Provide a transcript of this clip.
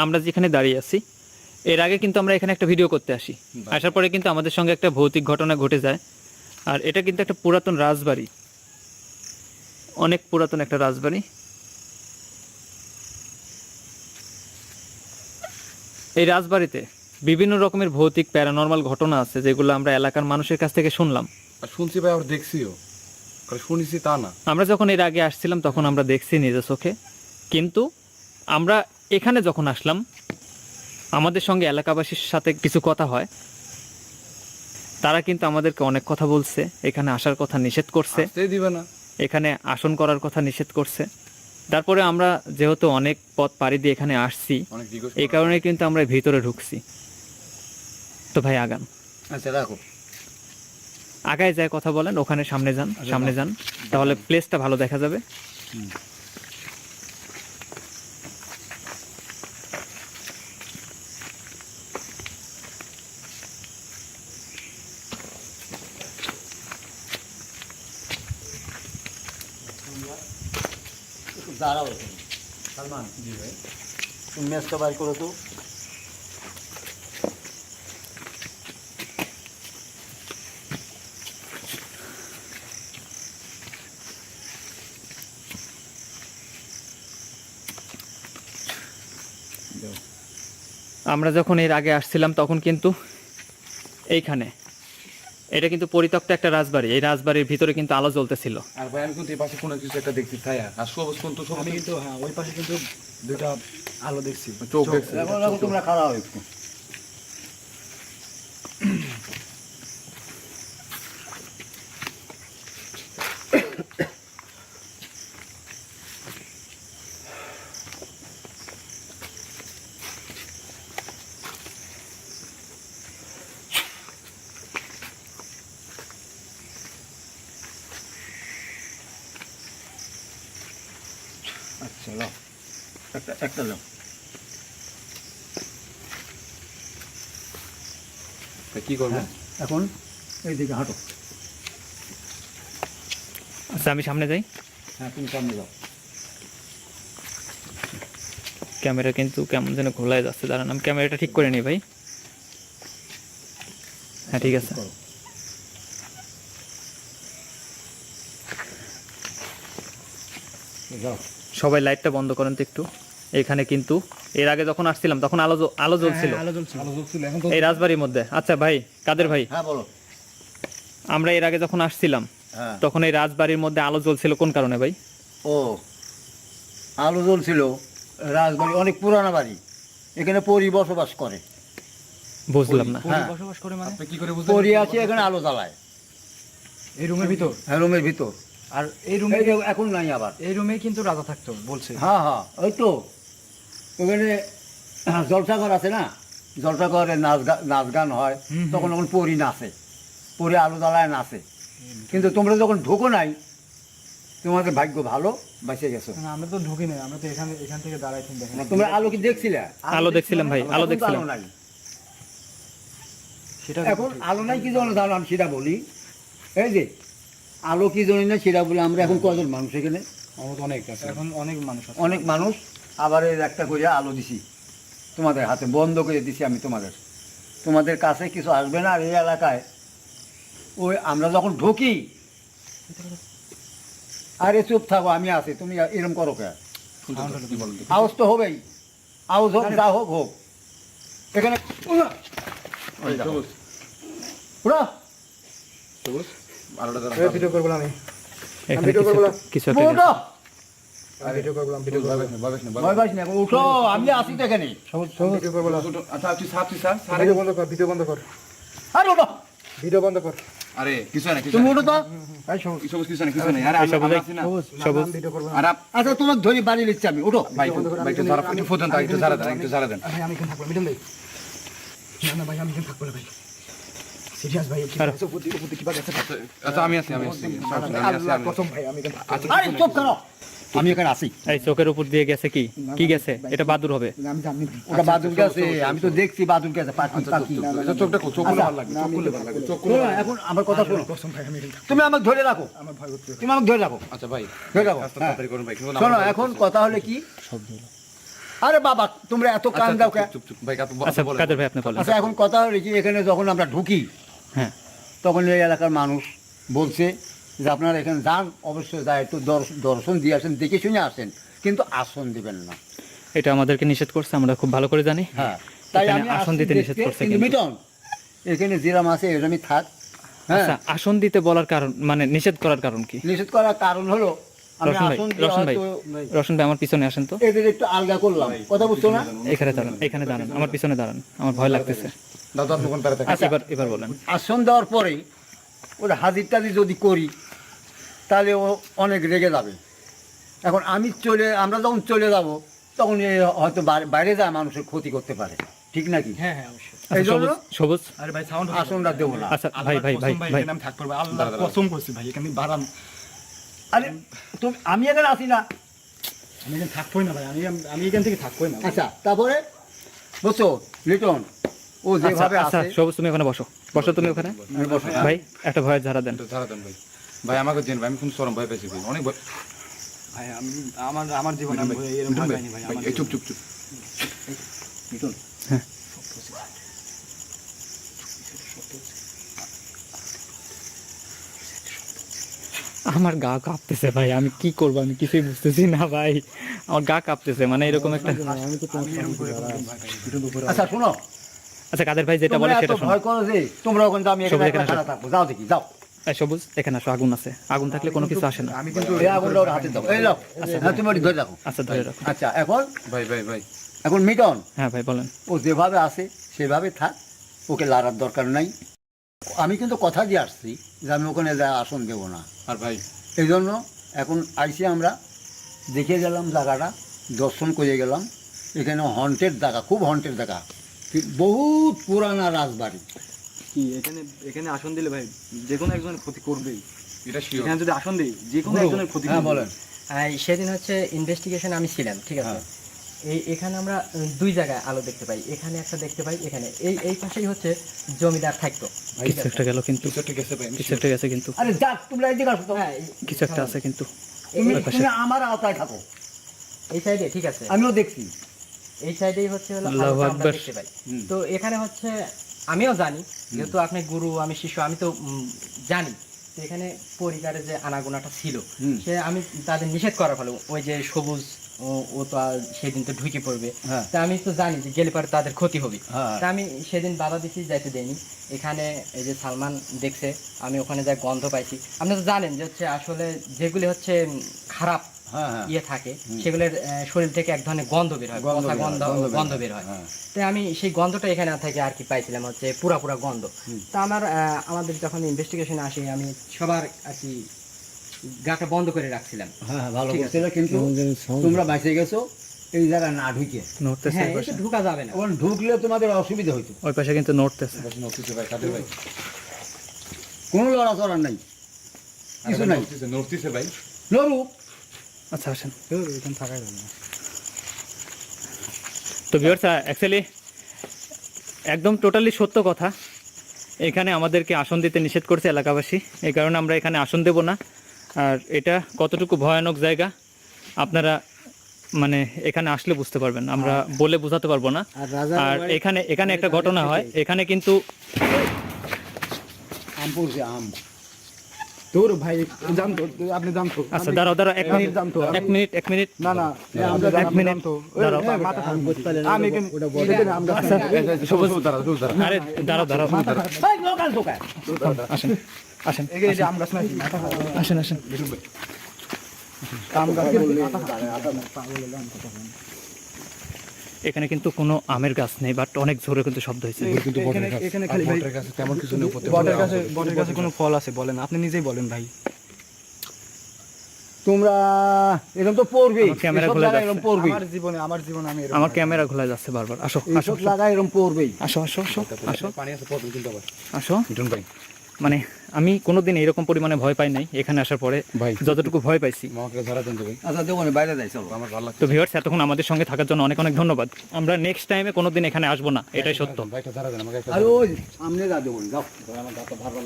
আমরা যেখানে দাঁড়িয়ে আছি এর আগে কিন্তু আমরা এখানে একটা ভিডিও করতে আসি, আসার পরে কিন্তু আমাদের সঙ্গে একটা ভৌতিক ঘটনা ঘটে যায়। আর এটা কিন্তু একটা পুরাতন রাজবাড়ি, অনেক পুরাতন একটা রাজবাড়ি। এই রাজবাড়িতে বিভিন্ন রকমের ভৌতিক প্যারানর্মাল ঘটনা আছে, যেগুলো আমরা এলাকার মানুষের কাছ থেকে শুনলাম। আর শুনছি ভাই, আর দেখছিও, শুনেছি তা না। আমরা যখন এর আগে আসছিলাম তখন আমরা দেখছি নিজের চোখে, কিন্তু আমরা এখানে যখন আসলাম আমাদের সঙ্গে এলাকাবাসীর সাথে কিছু কথা হয়। তারা কিন্তু আমাদেরকে অনেক কথা বলছে, এখানে আসার কথা নিষেধ করছে, দিবে না, এখানে আসন করার কথা নিষেধ করছে। তারপরে আমরা যেহেতু অনেক পথ পাড়ি দিয়ে এখানে আসছি, এই কারণে কিন্তু আমরা ভিতরে ঢুকছি। তো ভাই আগান। আচ্ছা রাখো, আগায় যায় কথা বলেন, ওখানে সামনে যান, সামনে যান, তাহলে প্লেসটা ভালো দেখা যাবে। দাঁড়াও সালমান। জি ভাই, তুমি ম্যাচটা বাইর করো তো। আমরা যখন এর আগে আসছিলাম তখন কিন্তু এইখানে, এটা কিন্তু পরিত্যক্ত একটা রাজবাড়ি, এই রাজবাড়ির ভিতরে কিন্তু আলো জ্বলতেছিল। আর ভাই আমি কিন্তু এই পাশে কোনো কিছু একটা দেখছি ছায়া, আর সবুজ কিন্তু আমি কিন্তু হ্যাঁ ওই পাশে কিন্তু দুইটা আলো দেখছি, চোখ দেখছি। এখন তোমরা খারাপ একটু। আচ্ছা লাও, একটা লাও। কি করবো এখন এইদিকে হাঁটো। আচ্ছা আমি সামনে যাই। হ্যাঁ তুমি সামনে যাও। ক্যামেরা কিন্তু কেমন যেন ঘোলায় যাচ্ছে, দাঁড়ান আমি ক্যামেরাটা ঠিক করে নিই ভাই। হ্যাঁ ঠিক আছে। করো। যাও। সবাই লাইটটা বন্ধ করেন তো একটু। এখানে কিন্তু এর আগে যখন আসছিলাম তখন আলো জ্বলছিল আলো জ্বলছিল। আলো জ্বলছিল, এখন তো এই রাজবাড়ির মধ্যে। আচ্ছা ভাই কাদের ভাই, হ্যাঁ বলো। আমরা এর আগে যখন আসছিলাম হ্যাঁ তখন এই রাজবাড়ির মধ্যে আলো জ্বলছিল কোন কারণে ভাই? ও, আলো জ্বলছিল। রাজবাড়ি অনেক পুরানো বাড়ি, এখানে পরি বসবাস করে। বুঝলাম না। হ্যাঁ বসবাস করে মানে আপনি কি করে বুঝলেন? পরি আছে, এখানে আলো জ্বালায়। এই রুমের ভিতর, হ্যাঁ রুমের ভিতর। আর এই রুমে এই যে এখন নাই আবার। এই রুমে কিন্তু রাজা থাকতো বলছে। হ্যাঁ হ্যাঁ ওই তো ওখানে জলসাঘর আছে না, জলসাঘরে নাচ গান হয়, তখন যখন পরি নাচে, পরি আলো জ্বালায় নাচে। কিন্তু তোমরা যখন ঢোকো নাই, তোমাদের ভাগ্য ভালো, বেঁচে গেছো। না, আমরা তো ঢুকি নাই, আমরা তো এখান থেকে দাঁড়াই দেখেন। তোমরা আলো কি দেখছিলে? আলো দেখছিলাম ভাই, আলো এখন তো দেখছিলাম। আলো নাই। সেটা এখন আলো নাই কি জন্য জানো আমি সেটা বলি। এই যে আলো কি জন্য না সেটা বলে, আমরা এখন কজন মানুষ এখানে? আমার তো অনেক আছে। এখন অনেক মানুষ আছে। অনেক মানুষ। আবার এর একটা করে আলো দিছি তোমাদের হাতে, বন্ধ করে দিছি আমি তোমাদের কাছে কিছু আসবে না। আর এই এলাকায় ওই আমরা যখন ঢুকি, আরে চুপ থাকো আমি আছি, তুমি এরম করো কে? কি বলেন তো? আওয়াজ তো হবেই, আওয়াজ হোক যা হোক হোক। এখানে ওই সবুজ, পুরা সবুজ, আলোটা এই জ্বালান। ভিডিও করব আমি এখানে ভিডিও করবো না। কিছু একটা উঠো, ভিডিও করব ভিডিও করব ভয় পাইস না, উঠো, আমি আছি তো এখানে। ভিডিও করব আচ্ছা তুই সাপ, তুই সাপ, সারে। ভিডিও বন্ধ কর, ভিডিও বন্ধ কর, আরে উঠো, ভিডিও বন্ধ কর। আরে কিছু না, কিছু তুমি না। উঠো তো। এই সবুজ সবুজ কিছু না, কিছু না। আরে আমি আছি না। সবুজ ভিডিও করব আর আচ্ছা তোমার ধরি বাড়ি লিখছি আমি, উঠো। ভাই একটু ধরা, একটু ফোন দাও, একটু ঝাড়া দেন, একটু ঝাড়া দেন। ভাই আমি এখানে থাকবো, মিডল দেই। না না ভাই আমি এখানে থাকবো না ভাই, সিরিয়াস ভাই। কি আছে উপর কি বাজে আছে? আচ্ছা আমি আছি, আমি আছি। আল্লাহ কসম ভাই আমি এখানে থাকবো। আরে চুপ করো, আমি এখানে আছি। এই চোখের উপর দিয়ে গেছে কি কি গেছে? এটা বাদুর হবে। আমি জানি ওটা বাদুর গেছে, আমি তো দেখছি বাদুর গেছে, পাখি পাখি। আচ্ছা চোখটা চোখ খুলে ভালো লাগে, চোখ খুলে ভালো লাগে, চোখ খুলে। শোনো, এখন আমার কথা শোনো, কসম ভাই আমি এখানে থাকবো। তুমি আমাকে ধরে রাখো, আমার ভয় হচ্ছে। তুমি আমাকে ধরে রাখো, আচ্ছা ভাই ধরে রাখো। আস্তে হ্যাঁ। তাড়াতাড়ি করুন ভাই, কিন্তু শোনো, এখন কথা হলে কি, আরে বাবা তোমরা এত কান দাও কে? চুপ চুপ ভাই আচ্ছা কাদের ভাই আপনি বলেন। আচ্ছা এখন কথা হলো কি, এখানে যখন আমরা ঢুকি হ্যাঁ তখন এই এলাকার মানুষ বলছে যে আপনারা এখানে যান, অবশ্যই যায় একটু দর্শন দিয়ে আসেন, দেখে শুনে আসেন, কিন্তু আসন দিবেন না। এটা আমাদেরকে নিষেধ করছে, আমরা খুব ভালো করে জানি। হ্যাঁ, তাই এখানে আমি আসন আসন দিতে দিতে নিষেধ করছে কিন্তু কিন্তু। মিটন এখানে যেরাম আছে এরমই থাক। হ্যাঁ, আচ্ছা আসন দিতে বলার কারণ মানে নিষেধ করার কারণ কি? নিষেধ করার কারণ হলো আমি রশন ভাই, আসন দিয়ে রশন ভাই, হয়তো রশন ভাই আমার পিছনে আসেন তো। এদের একটু আলগা করলাম, কথা বুঝছো না? এখানে দাঁড়ান, এখানে দাঁড়ান, আমার পিছনে দাঁড়ান, আমার ভয় লাগতেছে। দাদা আপনি কোন পারে থাকেন? আচ্ছা এবার বলেন। আসন দেওয়ার পরে ওর হাজির টাজির যদি করি তাহলে ও অনেক রেগে যাবে। এখন আমরা যখন চলে যাব তখন এ হয়তো বাইরে যায় মানুষের ক্ষতি করতে পারে, ঠিক নাকি? হ্যাঁ হ্যাঁ অবশ্যই। এই জন্য সবুজ আরে ভাই সাউন্ড আসনটা দেবো না। আচ্ছা ভাই ভাই ভাই ভাই আমি থাকতে পারবো, আল্লাহ কসম করছি ভাই এখানে বাড়ান, আরে তুমি আমি এখানে আসি না। আমি এখানে থাকবোই না ভাই, আমি এখান থেকে থাকবোই না। আচ্ছা তারপরে বুঝছো লিটন, ও আচ্ছা যেভাবে আচ্ছা আছে সবুজ তুমি ওখানে বসো, বসো তুমি ওখানে। বসো। ভাই একটা ভয়ের ঝাড়া দেন। একটু ধারা দেন ভাই। ভাই আমাকে দেন ভাই, আমি কোন শরম ভয় পেয়েছি ভাই, অনেক ভয়। ভাই আমি আমার জীবনে আমি এরকম মিঠুন ভয় ভাই, পাইনি ভাই। ভাই, আমার এই চুপ চুপ চুপ। লিটন আমার গা কাঁপতেছে ভাই, আমি কি করবো আমি কিছুই বুঝতেছি না ভাই, আমার গা কাঁপতেছে মানে এরকম একটা। আচ্ছা শোনো, আচ্ছা কাদের ভাই যেটা বলে তোমরা এত সেটা শোনো। ভয় করো যে তোমরা ওখানে আমি সবুজ এখানে এখানে খারাপ থাকবো, যাও দেখি যাও। এই সবুজ এখানে আসো, আগুন আছে, আগুন থাকলে কোনো কিছু আসে না। আমি কিন্তু এই আগুনটা ওর হাতে দাও, এই নাও। হ্যাঁ তুমি ওটি ধরে রাখো। আচ্ছা ধরে রাখো। আচ্ছা এখন ভাই ভাই ভাই এখন মিটন হ্যাঁ ভাই বলেন। ও যেভাবে আছে সেভাবে থাক, ওকে লড়ার দরকার নাই। আমি কিন্তু কথা দিয়ে আসছি যে আমি ওখানে যা আসন দেবো না। আর ভাই এই জন্য এখন আইসি আমরা দেখে গেলাম জায়গাটা, দর্শন করে গেলাম। এখানে হন্টেড জায়গা, খুব হন্টেড জায়গা, বহুত পুরানা রাজবাড়ি। কি এখানে আসন দিলে ভাই যে কোনো একজনের ক্ষতি করবেই। এটা শিওর। এখানে যদি আসন দিই যে কোনো একজনের ক্ষতি হ্যাঁ করবে। বলেন। সেদিন হচ্ছে ইনভেস্টিগেশন আমি ছিলাম, ঠিক আছে। হ্যাঁ। এখানে আমরা দুই জায়গায় আলো দেখতে পাই, এখানে একটা দেখতে পাই, এখানে এই পাশেই হচ্ছে জমিদার থাকতো। কিছু একটা গেল কিন্তু, কিছু একটা গেছে ভাই, আমি কিছু একটা গেছে কিন্তু, আরে যাক তোমরা এদিকে আসো তো। হ্যাঁ কিছু একটা আছে কিন্তু। তুমি ওই পাশে। তুমি আমার আওতায় থাকো, এই সাইডে, ঠিক আছে। আমিও দেখছি। এই সাইডেই হচ্ছে হলো আল্লাহু আলোটা আমরা আকবার। দেখতে পাই। হুম। তো এখানে হচ্ছে আমিও জানি, যেহেতু আপনি গুরু আমি শিষ্য, আমি তো জানি তো এখানে পরিবারে যে আনাগোনাটা ছিল, হুম। সে আমি তাদের নিষেধ করার ফলে ওই যে সবুজ ও তো আর সেদিন তো ঢুকে পড়বে। হ্যাঁ। তা আমি তো জানি যে গেলে পরে তাদের ক্ষতি হবে। হ্যাঁ। তা আমি সেদিন বাধা দিচ্ছি, যাইতে দেয়নি। এখানে এই যে সালমান দেখছে, আমি ওখানে যা গন্ধ পাইছি। আপনি তো জানেন যে হচ্ছে আসলে যেগুলি হচ্ছে খারাপ হ্যাঁ হ্যাঁ ইয়ে থাকে, সেগুলোর শরীর থেকে এক ধরনের গন্ধ বের হয়, গন্ধ পচা বের হয়, গন্ধ বের হয়। হ্যাঁ। তাই আমি সেই গন্ধটা এখানে থেকে আর কি পাইছিলাম, হচ্ছে পুরা গন্ধ। তা আমাদের যখন ইনভেস্টিগেশনে আসি, আমি সবার আর কি গাটা বন্ধ করে রাখছিলাম। হ্যাঁ ভালো ঠিক আছে। করছিল, কিন্তু তোমরা বাঁচে গেছো এই জায়গা না ঢুকে। নড়তেছে হ্যাঁ ওই পাশে, এসে ঢুকা যাবে না। ওখানে ঢুকলে তোমাদের অসুবিধা হইতো। ওই পাশে কিন্তু নড়তেছে। নড়তেছে ভাই, কাদের ভাই? কোনো লড়াচড়ার নাই, কিছু নাই। নড়তেছে ভাই। লড়ুক। আচ্ছা আসেন। এখানে থাকাই যাবে না। তো ভিউয়ার্স অ্যাকচুয়ালি একদম টোটালি সত্য কথা, এখানে আমাদেরকে আসন দিতে নিষেধ করছে এলাকাবাসী, এই কারণে আমরা এখানে আসন দেব না। আর এটা কতটুকু ভয়ানক জায়গা আপনারা মানে এখানে আসলে বুঝতে পারবেন, আমরা বলে বোঝাতে পারবো না। আর এখানে একটা ঘটনা হয়, এখানে কিন্তু আম পড়ছে, আম। তোর ভাই জানতো, আপনি জানতো। আচ্ছা দাঁড়াও এক মিনিট, জানতো। এক মিনিট না না আমরা এক মিনিট দাঁড়াও। মাথা খারাপ আমি এখানে আমরা সবুজ দাঁড়া, সবুজ দাঁড়া। আরে দাঁড়াও এই লোকাল দোকান। আসেন আসেন এই যে আম গাছ নাকি মাথা খারাপ আসেন আসেন। আম গাছ এখানে কিন্তু কোনো আমের গাছ নেই, বাট অনেক জোরে কিন্তু শব্দ হয়েছে। এখানে খালি ভাই বটের কাছে তেমন কিছু নেই, উপর থেকে বটের কাছে কোনো ফল আছে বলেন, আপনি নিজেই বলেন ভাই। তোমরা এরকম তো পড়বে, আমার ক্যামেরা এসব খুলে জায়গায় যাচ্ছে। এরকম পড়বে, আমার জীবনে আমি এরকম আমার ক্যামেরা খোলা যাচ্ছে বারবার। আসো আসো এইসব জায়গায় এরকম পড়বেই। আসো আসো আসো আসো পানি আছে পথ কিন্তু আবার। আসো। মিঠুন ভাই, মানে আমি কোনোদিন এরকম পরিমাণে ভয় পাই নাই, এখানে আসার পরে ভাই। যতটুকু ভয় পাইছি। আমাকে ধরা দেন তো ভাই, আচ্ছা দোকানে বাইরে যাই চলো। আমার ভালো লাগছে। তো ভিউয়ার্স এতক্ষণ আমাদের সঙ্গে থাকার জন্য অনেক অনেক ধন্যবাদ। আমরা নেক্সট টাইমে কোনোদিন এখানে আসবো না, এটাই সত্য। ভাই একটা ধরা দেন আমাকে, একটা আর ওই সামনে যা দোকান যাও। আমার গাটা ভালো